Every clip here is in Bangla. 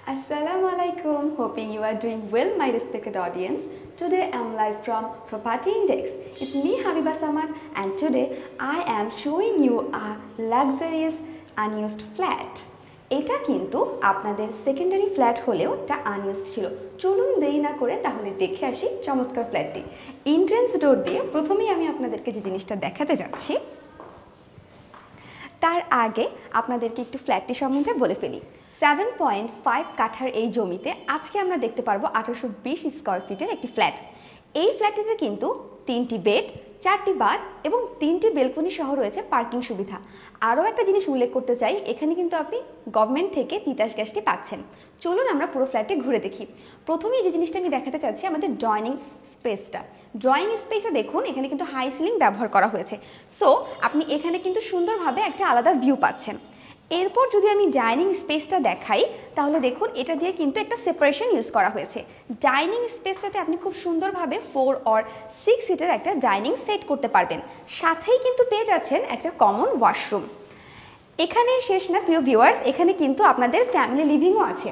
Assalamualaikum. Hoping you are doing well, my respected audience. Today I'm live from Property Index. It's me, Habiba Samad, and today I am showing you a luxurious unused flat. এটা কিন্তু আপনাদের সেকেন্ডারি ফ্ল্যাট হলেও এটা আনইউজড ছিল। চলুন দেরি না করে তাহলে দেখে আসি চমৎকার ফ্ল্যাটটি। এন্ট্রান্স ডোর দিয়ে প্রথমেই আমি আপনাদেরকে যে জিনিসটা দেখাতে যাচ্ছি তার আগে আপনাদেরকে একটু ফ্ল্যাটটি সম্বন্ধে বলে ফেলি। 7.5 কাঠার এই জমিতে আজকে আমরা দেখতে পারবো 1820 স্কয়ার ফিটের একটি ফ্ল্যাট। এই ফ্ল্যাটটিতে কিন্তু 3টি বেড, 4টি বাথ এবং 3টি বেলকনি সহ রয়েছে পার্কিং সুবিধা। আরও একটা জিনিস উল্লেখ করতে চাই, এখানে কিন্তু আপনি গভর্নমেন্ট থেকে তিতাস গ্যাসটি পাচ্ছেন। চলুন আমরা পুরো ফ্ল্যাটে ঘুরে দেখি। প্রথমেই যে জিনিসটা আমি দেখাতে চাচ্ছি আমাদের ড্রয়িং স্পেসটা। ড্রয়িং স্পেসে দেখুন এখানে কিন্তু হাই সিলিং ব্যবহার করা হয়েছে। সো আপনি এখানে কিন্তু সুন্দরভাবে একটা আলাদা ভিউ পাচ্ছেন। এরপর যদি আমি ডাইনিং স্পেসটা দেখাই তাহলে দেখুন এটা দিয়ে কিন্তু একটা সেপারেশন ইউজ করা হয়েছে। ডাইনিং স্পেসটাতে আপনি খুব সুন্দরভাবে 4 অর 6 সিটের একটা ডাইনিং সেট করতে পারবেন। সাথেই কিন্তু পেয়ে যাচ্ছেন একটা কমন ওয়াশরুম। এখানে শেষ না প্রিয় ভিউয়ার্স, এখানে কিন্তু আপনাদের ফ্যামিলি লিভিংও আছে।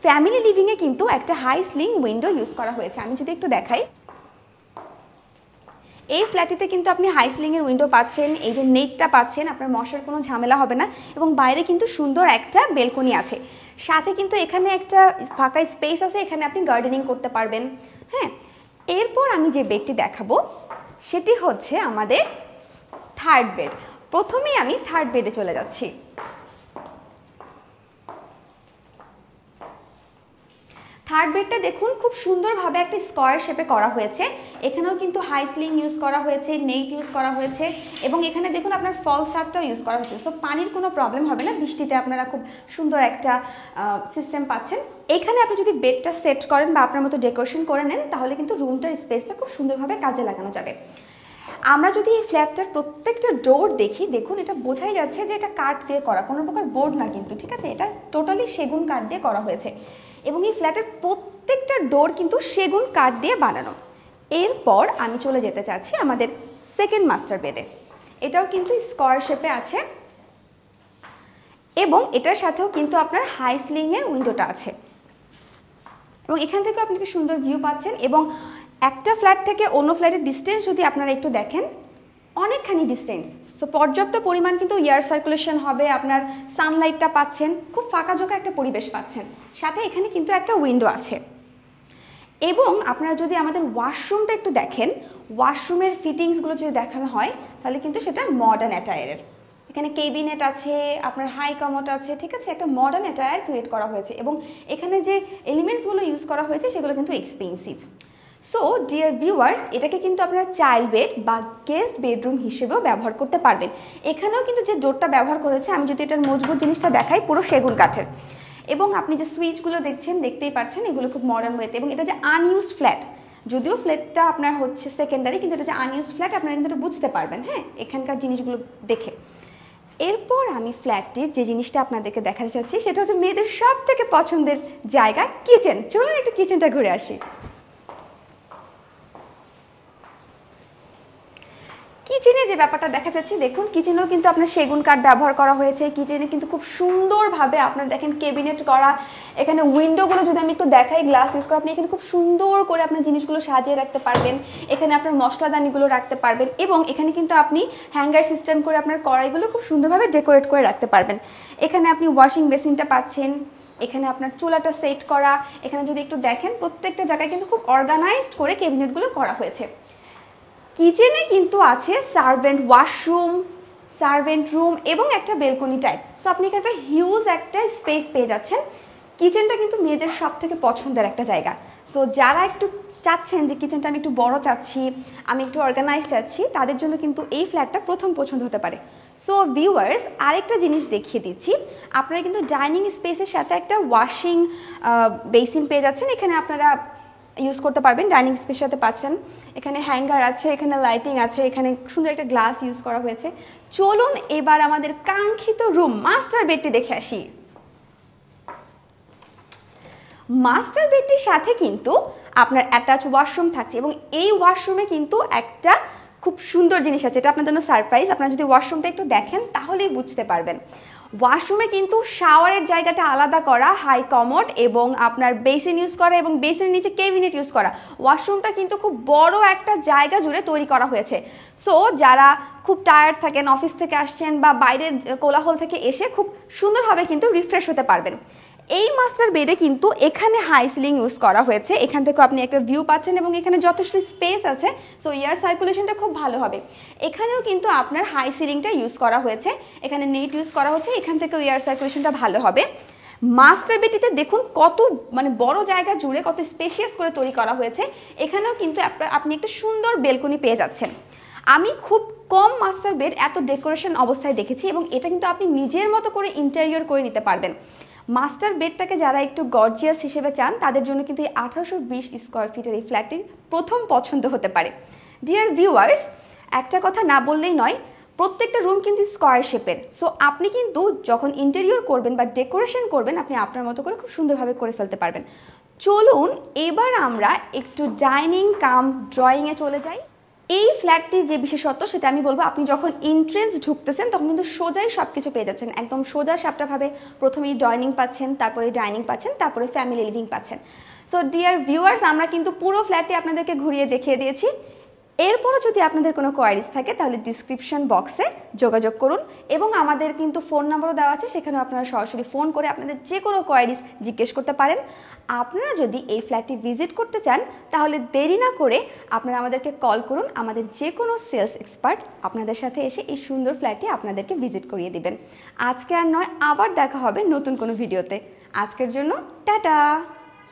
ফ্যামিলি লিভিংয়ে কিন্তু একটা হাই সিলিং উইন্ডো ইউজ করা হয়েছে। আমি যদি একটু দেখাই, এই ফ্ল্যাটটিতে কিন্তু আপনি হাই সিলিংয়ের উইন্ডো পাচ্ছেন, এই যে নেটটা পাচ্ছেন, আপনার মশার কোনো ঝামেলা হবে না এবং বাইরে কিন্তু সুন্দর একটা বেলকনি আছে। সাথে কিন্তু এখানে একটা ফাঁকা স্পেস আছে, এখানে আপনি গার্ডেনিং করতে পারবেন। হ্যাঁ, এরপর আমি যে বেডটি দেখাবো সেটি হচ্ছে আমাদের থার্ড বেড। প্রথমেই আমি থার্ড বেডে চলে যাচ্ছি। থার্ড বেডটা দেখুন খুব সুন্দরভাবে একটা স্কয়ার শেপে করা হয়েছে। এখানেও কিন্তু হাই সিলিং ইউজ করা হয়েছে, নেট ইউজ করা হয়েছে এবং এখানে দেখুন আপনার ফল ছাদটাও ইউজ করা হয়েছে। সো পানির কোনো প্রবলেম হবে না, বৃষ্টিতে আপনারা খুব সুন্দর একটা সিস্টেম পাচ্ছেন। এখানে আপনি যদি বেডটা সেট করেন বা আপনার মতো ডেকোরেশন করে নেন তাহলে কিন্তু রুমটার স্পেসটা খুব সুন্দরভাবে কাজে লাগানো যাবে। আমরা যদি এই ফ্ল্যাটটার প্রত্যেকটা ডোর দেখি, দেখুন এটা বোঝাই যাচ্ছে যে এটা কাঠ দিয়ে করা, কোনো প্রকার বোর্ড না কিন্তু, ঠিক আছে? এটা টোটালি সেগুন কাঠ দিয়ে করা হয়েছে এবং এই ফ্ল্যাটের প্রত্যেকটা ডোর কিন্তু সেগুন কাঠ দিয়ে বানানো। এরপর আমি চলে যেতে চাচ্ছি আমাদের সেকেন্ড মাস্টার বেডে। এটাও কিন্তু স্কয়ার শেপে আছে এবং এটার সাথেও কিন্তু আপনার হাই সিলিংয়ের উইন্ডোটা আছে এবং এখান থেকে আপনি সুন্দর ভিউ পাচ্ছেন। এবং একটা ফ্ল্যাট থেকে অন্য ফ্ল্যাটের ডিস্টেন্স যদি আপনারা একটু দেখেন, অনেকখানি ডিস্টেন্স। সো পর্যাপ্ত পরিমাণ কিন্তু এয়ার সার্কুলেশন হবে, আপনার সানলাইটটা পাচ্ছেন, খুব ফাঁকাঝোঁকা একটা পরিবেশ পাচ্ছেন। সাথে এখানে কিন্তু একটা উইন্ডো আছে। এবং আপনারা যদি আমাদের ওয়াশরুমটা একটু দেখেন, ওয়াশরুমের ফিটিংসগুলো যদি দেখানো হয় তাহলে কিন্তু সেটা মডার্ন অ্যাটায়ারের। এখানে কেবিনেট আছে, আপনার হাই কমোড আছে, ঠিক আছে? একটা মডার্ন অ্যাটায়ার ক্রিয়েট করা হয়েছে এবং এখানে যে এলিমেন্টসগুলো ইউজ করা হয়েছে সেগুলো কিন্তু এক্সপেন্সিভ। সো ডিয়ার ভিউয়ার্স, এটাকে কিন্তু আপনারা চাইল্ড বেড বা গেস্ট বেডরুম হিসেবেও ব্যবহার করতে পারবেন। এখানেও কিন্তু যে ডোরটা ব্যবহার করেছে, আমি যদি এটার মজবুত জিনিসটা দেখাই, পুরো সেগুন কাঠের। এবং আপনি যে সুইচগুলো দেখছেন, দেখতেই পাচ্ছেন এগুলো খুব মডার্ন ওয়েতে। এবং এটা যে আনইউজড ফ্ল্যাট, যদিও ফ্ল্যাটটা আপনার হচ্ছে সেকেন্ডারি, কিন্তু এটা যে আনইউজড ফ্ল্যাট আপনারা কিন্তু এটা বুঝতে পারবেন, হ্যাঁ, এখানকার জিনিসগুলো দেখে। এরপর আমি ফ্ল্যাটটির যে জিনিসটা আপনাদেরকে দেখাতে চাচ্ছি সেটা হচ্ছে মেয়েদের সব থেকে পছন্দের জায়গা, কিচেন। চলুন একটু কিচেনটা ঘুরে আসি। কিচেনে যে ব্যাপারটা দেখা যাচ্ছে, দেখুন কিচেনেও কিন্তু আপনার সেগুন কাঠ ব্যবহার করা হয়েছে। কিচেনে কিন্তু খুব সুন্দরভাবে আপনার দেখেন কেবিনেট করা। এখানে উইন্ডোগুলো যদি আমি একটু দেখাই, গ্লাস ইউজ করে আপনি এখানে খুব সুন্দর করে আপনার জিনিসগুলো সাজিয়ে রাখতে পারবেন। এখানে আপনার মশলাদানিগুলো রাখতে পারবেন এবং এখানে কিন্তু আপনি হ্যাঙ্গার সিস্টেম করে আপনার কড়াইগুলো খুব সুন্দরভাবে ডেকোরেট করে রাখতে পারবেন। এখানে আপনি ওয়াশিং বেসিনটা পাচ্ছেন, এখানে আপনার চুলাটা সেট করা। এখানে যদি একটু দেখেন প্রত্যেকটা জায়গায় কিন্তু খুব অর্গানাইজড করে ক্যাবিনেটগুলো করা হয়েছে। কিচেনে কিন্তু আছে সার্ভেন্ট ওয়াশরুম, সার্ভেন্ট রুম এবং একটা বেলকনি টাইপ। সো আপনি এখানে একটা হিউজ একটা স্পেস পেয়ে যাচ্ছেন। কিচেনটা কিন্তু মেয়েদের সব থেকে পছন্দের একটা জায়গা। সো যারা একটু চাচ্ছেন যে কিচেনটা আমি একটু বড় চাচ্ছি, আমি একটু অর্গানাইজ চাচ্ছি, তাদের জন্য কিন্তু এই ফ্ল্যাটটা প্রথম পছন্দ হতে পারে। সো ভিউয়ার্স, আরেকটা জিনিস দেখিয়ে দিচ্ছি। আপনারা কিন্তু ডাইনিং স্পেসের সাথে একটা ওয়াশিং বেসিন পেয়ে যাচ্ছেন। এখানে আপনারা ইউজ করতে পারবেন, ডাইনিং স্পেসের সাথে পাচ্ছেন। এখানে হ্যাঙ্গার আছে, এখানে লাইটিং আছে, এখানে সুন্দর একটা গ্লাস ইউজ করা হয়েছে। চলুন এবার আমাদের কাঙ্ক্ষিত রুম মাস্টার বেডটি দেখে আসি। মাস্টার বেডটির সাথে কিন্তু আপনার অ্যাটাচ ওয়াশরুম থাকছে এবং এই ওয়াশরুমে কিন্তু একটা খুব সুন্দর জিনিস আছে, এটা আপনার জন্য সারপ্রাইজ। আপনারা যদি ওয়াশরুমটা একটু দেখেন তাহলেই বুঝতে পারবেন। ওয়াশরুমে কিন্তু শাওয়ারের জায়গাটা আলাদা করা, হাই কমোড এবং আপনার বেসিন ইউজ করা এবং বেসিনের নিচে ক্যাবিনেট ইউজ করা। ওয়াশরুমটা কিন্তু খুব বড় একটা জায়গা জুড়ে তৈরি করা হয়েছে। সো যারা খুব টায়ার্ড থাকেন, অফিস থেকে আসছেন বা বাইরের কোলাহল থেকে এসে খুব সুন্দরভাবে কিন্তু রিফ্রেশ হতে পারবেন। এই মাস্টার বেডে কিন্তু এখানে হাই সিলিং ইউজ করা হয়েছে, এখান থেকে আপনি একটা ভিউ পাচ্ছেন এবং এখানে যথেষ্ট স্পেস আছে, সো এয়ার সার্কুলেশনটা খুব ভালো হবে। এখানেও কিন্তু আপনার হাই সিলিংটা ইউজ করা হয়েছে, এখানে নেট ইউজ করা হচ্ছে, এখান থেকেও এয়ার সার্কুলেশনটা ভালো হবে। মাস্টার বেডটিতে দেখুন কত মানে বড় জায়গা জুড়ে কত স্পেশিয়াস করে তৈরি করা হয়েছে। এখানেও কিন্তু আপনি একটা সুন্দর বেলকনি পেয়ে যাচ্ছেন। আমি খুব কম মাস্টার বেড এত ডেকোরেশন অবস্থায় দেখেছি এবং এটা কিন্তু আপনি নিজের মতো করে ইন্টেরিয়র করে নিতে পারবেন। মাস্টার বেডটাকে যারা একটু গর্জিয়াস হিসেবে চান তাদের জন্য কিন্তু এই 1820 স্কোয়ার ফিটের এই ফ্ল্যাটটি প্রথম পছন্দ হতে পারে। ডিয়ার ভিউয়ার্স, একটা কথা না বললেই নয়, প্রত্যেকটা রুম কিন্তু স্কোয়ার শেপের। সো আপনি কিন্তু যখন ইন্টেরিয়র করবেন বা ডেকোরেশন করবেন আপনি আপনার মতো করে খুব সুন্দরভাবে করে ফেলতে পারবেন। চলুন এবার আমরা একটু ডাইনিং কাম ড্রয়িংয়ে চলে যাই। এই ফ্ল্যাটটির যে বিশেষত্ব সেটা আমি বলবো, আপনি যখন এন্ট্রেন্স ঢুকতেছেন তখন কিন্তু সোজাই সব কিছু পেয়ে যাচ্ছেন, একদম সোজা সাপটাভাবে। প্রথমেই ডাইনিং পাচ্ছেন, তারপরে ডাইনিং পাচ্ছেন, তারপরে ফ্যামিলি লিভিং পাচ্ছেন। সো ডিয়ার ভিউয়ার্স, আমরা কিন্তু পুরো ফ্ল্যাটটি আপনাদেরকে ঘুরিয়ে দেখিয়ে দিয়েছি। এরপরও যদি আপনাদের কোনো কোয়ারিজ থাকে তাহলে ডিসক্রিপশন বক্সে যোগাযোগ করুন এবং আমাদের কিন্তু ফোন নাম্বারও দেওয়া আছে, সেখানেও আপনারা সরাসরি ফোন করে আপনাদের যে কোনো কোয়ারিজ জিজ্ঞেস করতে পারেন। আপনারা যদি এই ফ্ল্যাটটি ভিজিট করতে চান তাহলে দেরি না করে আপনারা আমাদেরকে কল করুন, আমাদের যে কোনো সেলস এক্সপার্ট আপনাদের সাথে এসে এই সুন্দর ফ্ল্যাটটি আপনাদেরকে ভিজিট করিয়ে দিবেন। আজকে আর নয়, আবার দেখা হবে নতুন কোনো ভিডিওতে। আজকের জন্য টাটা।